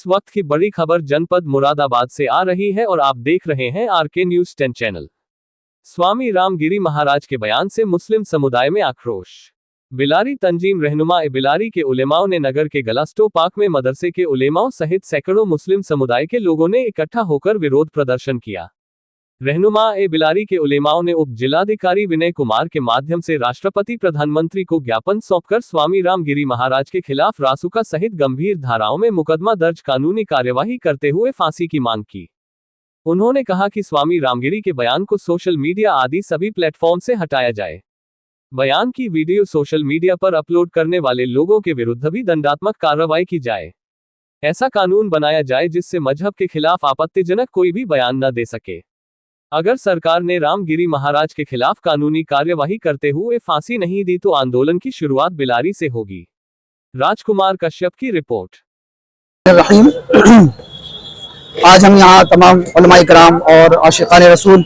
वक्त की बड़ी खबर जनपद मुरादाबाद से आ रही है और आप देख रहे हैं आरके न्यूज 10 चैनल। स्वामी रामगिरी महाराज के बयान से मुस्लिम समुदाय में आक्रोश। बिलारी तंजीम रहनुमा बिलारी के उलेमाओं ने नगर के गलास्टो पार्क में मदरसे के उलेमाओं सहित सैकड़ों मुस्लिम समुदाय के लोगों ने इकट्ठा होकर विरोध प्रदर्शन किया। रहनुमा बिलारी के उलेमाओं ने उप जिलाधिकारी विनय कुमार के माध्यम से राष्ट्रपति प्रधानमंत्री को ज्ञापन सौंपकर स्वामी रामगिरी महाराज के खिलाफ रासुका सहित गंभीर धाराओं में मुकदमा दर्ज कानूनी कार्यवाही करते हुए फांसी की मांग की। उन्होंने कहा कि स्वामी रामगिरी के बयान को सोशल मीडिया आदि सभी प्लेटफॉर्म से हटाया जाए। बयान की वीडियो सोशल मीडिया पर अपलोड करने वाले लोगों के विरुद्ध भी दंडात्मक कार्रवाई की जाए। ऐसा कानून बनाया जाए जिससे मजहब के खिलाफ आपत्तिजनक कोई भी बयान न दे सके। अगर सरकार ने रामगिरी महाराज के खिलाफ कानूनी कार्यवाही करते हुए फांसी नहीं दी तो आंदोलन की शुरुआत बिलारी से होगी। राजकुमार कश्यप की रिपोर्ट। आज हम यहाँ तमाम उलमाए कराम और आशिकान रसूल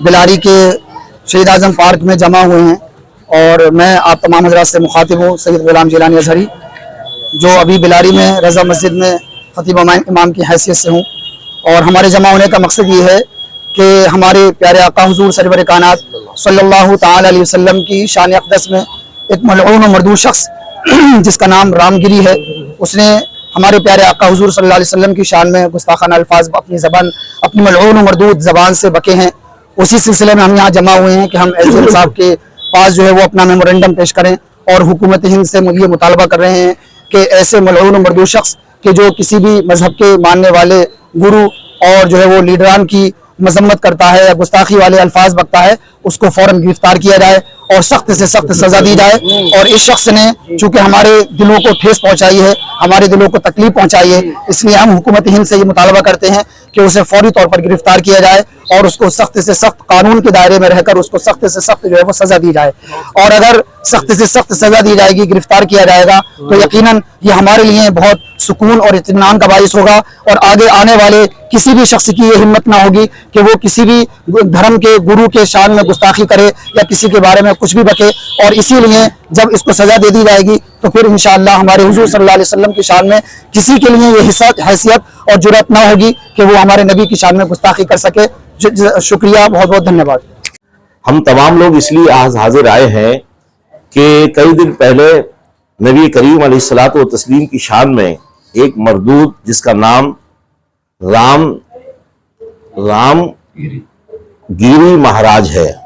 बिलारी के शहीद आजम पार्क में जमा हुए हैं और मैं आप तमाम हज़रात से मुखातिब हूँ। सैयद गुलाम जिलानी अज़हरी जो अभी बिलारी में रज़ा मस्जिद में खतीब इमाम की हैसियत से हूँ और हमारे जमा होने का मकसद ये है कि हमारे प्यारे आका हुजूर सरवर कायनात सल्लल्लाहु ताला अलैहि वसल्लम की शान अक़दस में एक मलऊन मरदूद शख्स जिसका नाम रामगिरी है, उसने हमारे प्यारे आका हुजूर सल्लल्लाहु अलैहि वसल्लम की शान में गुस्ताखाना अल्फाज अपनी मलऊन मरदूद ज़बान से बके हैं। उसी सिलसिले में हम यहाँ जमा हुए हैं कि हम एसडीएम साहब के पास जो है वो अपना मेमोरेंडम पेश करें और हुकूमत हिंद से ये मुतालबा कर रहे हैं कि ऐसे मलऊन मरदूद शख्स के जो किसी भी मजहब के मानने वाले गुरु और जो है वो लीडरान की मजम्मत करता है या गुस्ताखी वाले अल्फाज बकता है, उसको फौरन गिरफ्तार किया जाए और सख्त से सख्त सजा दी जाए। और इस शख्स ने चूंकि हमारे दिलों को ठेस पहुंचाई है, हमारे दिलों को तकलीफ पहुंचाई है, इसलिए हम हुकूमत हिंद से ये मुतालबा करते हैं कि उसे फौरी तौर पर गिरफ्तार किया जाए और उसको सख्त से सख्त कानून के दायरे में रहकर उसको सख्त से सख्त जो है वो सजा दी जाए। और अगर सख्त से सख्त सजा दी जाएगी, गिरफ्तार किया जाएगा, तो यकीनन ये हमारे लिए बहुत सुकून और इत्मीनान का बाइस होगा और आगे आने वाले किसी भी शख्स की ये हिम्मत ना होगी कि वो किसी भी धर्म के गुरु के शान में गुस्ताखी करे या किसी के बारे में कुछ भी बके। और इसीलिए जब इसको सजा दे दी जाएगी तो फिर इंशाअल्लाह हमारे हुजूर सल्लल्लाहु अलैहि वसल्लम की शान में किसी के लिए ये हैसियत और जुर्रत ना होगी कि वो हमारे नबी की शान में गुस्ताखी कर सके। शुक्रिया, बहुत बहुत धन्यवाद। हम तमाम लोग इसलिए आज हाजिर आए हैं कि कई दिन पहले नबी करीम अलैहिस्सलातु व तस्लीम की शान में एक मरदूद जिसका नाम रामगिरी महाराज है,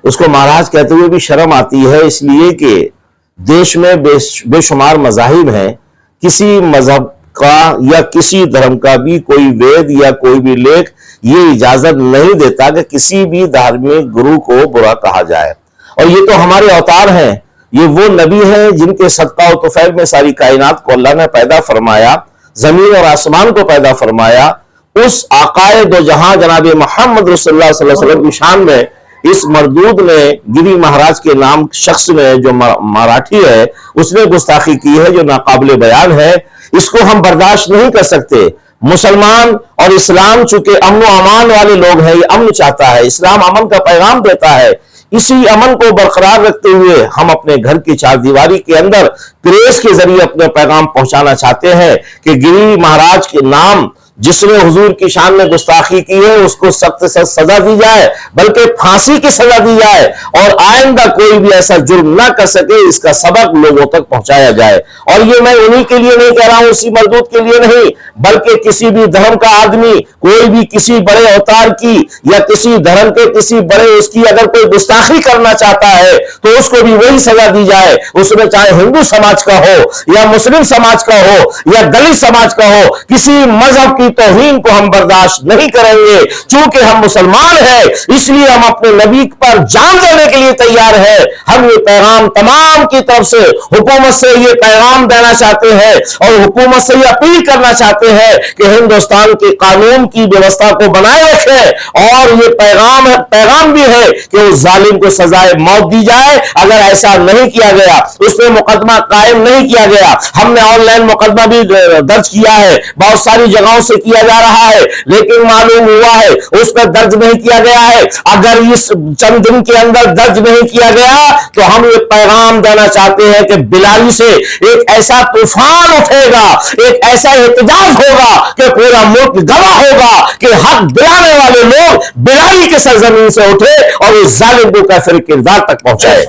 उसको महाराज कहते हुए भी शर्म आती है, इसलिए कि देश में बेशुमार मज़ाहिब हैं। किसी मजहब का या किसी धर्म का भी कोई वेद या कोई भी लेख ये इजाजत नहीं देता कि किसी भी धार्मिक गुरु को बुरा कहा जाए। और ये तो हमारे अवतार हैं, ये वो नबी हैं जिनके सदका व तुफैल में सारी कायनात को अल्लाह ने पैदा फरमाया, जमीन और आसमान को पैदा फरमाया। उस आकाए दो जहां जनाब मोहम्मद रसूलुल्लाह सल्लल्लाहु अलैहि वसल्लम की शान में इस मरदूद ने, गिरी महाराज के नाम शख्स ने, जो मराठी है, उसने गुस्ताखी की है जो नाकाबिले बयान है। इसको हम बर्दाश्त नहीं कर सकते। मुसलमान और इस्लाम चूंकि अमन व अमान वाले लोग हैं, ये अमन चाहता है, इस्लाम अमन का पैगाम देता है। इसी अमन को बरकरार रखते हुए हम अपने घर की चारदीवारी के अंदर प्रेस के जरिए अपने पैगाम पहुंचाना चाहते हैं कि गिरी महाराज के नाम जिसने हुजूर की शान में गुस्ताखी की है उसको सख्त से सजा दी जाए, बल्कि फांसी की सजा दी जाए और आइंदा कोई भी ऐसा जुर्म ना कर सके, इसका सबक लोगों तक पहुंचाया जाए। और ये मैं उन्हीं के लिए नहीं कह रहा हूं, उसी मरदूद के लिए नहीं, बल्कि किसी भी धर्म का आदमी, कोई भी किसी बड़े अवतार की या किसी धर्म के किसी बड़े उसकी अगर कोई गुस्ताखी करना चाहता है तो उसको भी वही सजा दी जाए। उसमें चाहे हिंदू समाज का हो या मुस्लिम समाज का हो या दलित समाज का हो, किसी मजहब तौहीन को हम बर्दाश्त नहीं करेंगे। चूंकि हम मुसलमान हैं इसलिए हम अपने नबी पर जान देने के लिए तैयार हैं। हम ये पैगाम तमाम की तरफ से हुकूमत से ये पैगाम देना चाहते हैं और हुकूमत से ये अपील करना चाहते हैं कि हिंदुस्तान के कानून की व्यवस्था को बनाए रखें। और ये पैगाम भी है कि उस जालिम को सजाए मौत दी जाए। अगर ऐसा नहीं किया गया, उस पर मुकदमा कायम नहीं किया गया, हमने ऑनलाइन मुकदमा भी दर्ज किया है, बहुत सारी जगहों से से किया जा रहा है, लेकिन मालूम हुआ है उस पर दर्ज नहीं किया गया है। अगर इस चंद दिन के अंदर दर्ज नहीं किया गया तो हम ये पैगाम देना चाहते हैं कि बिलारी से एक ऐसा तूफान उठेगा, एक ऐसा एहतजाज होगा कि पूरा मुल्क गवाह होगा कि हक दिलाने वाले लोग बिलारी के सरजमीन से उठे और उस जालिम को कैफिर किरदार तक पहुंचाए।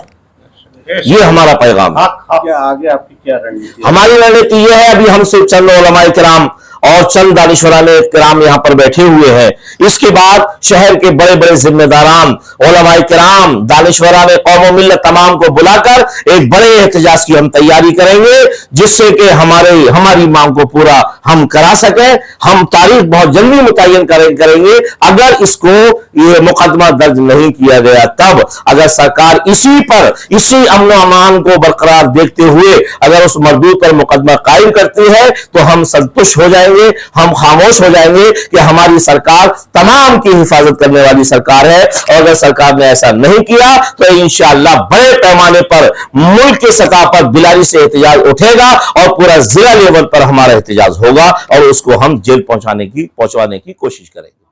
ये हमारा पैगाम है। क्या आगे आपकी क्या रणनीति है? हमारी रणनीति यह है, अभी हमसे चंद उलमाए किराम और चंद दानिशवरान किराम यहाँ पर बैठे हुए हैं, इसके बाद शहर के बड़े बड़े जिम्मेदारान उलमाए किराम दानिशवरान कौम मिल्लत तमाम को बुलाकर एक बड़े एहतजाज की हम तैयारी करेंगे, जिससे कि हमारी मांग को पूरा हम करा सकें। हम तारीख बहुत जल्दी मुतय्यन करेंगे। अगर इसको ये मुकदमा दर्ज नहीं किया गया, तब अगर सरकार इसी अमन अमान को बरकरार देखते हुए अगर उस मर्दूद पर मुकदमा कायम करती है तो हम संतुष्ट हो जाएंगे, हम खामोश हो जाएंगे कि हमारी सरकार तमाम की हिफाजत करने वाली सरकार है। और अगर सरकार ने ऐसा नहीं किया तो इंशाअल्लाह बड़े पैमाने पर मुल्क के सतह पर बिलारी से एहतजाज उठेगा और पूरा जिला लेवल पर हमारा एहतजाज होगा और उसको हम जेल पहुंचवाने की कोशिश करेंगे।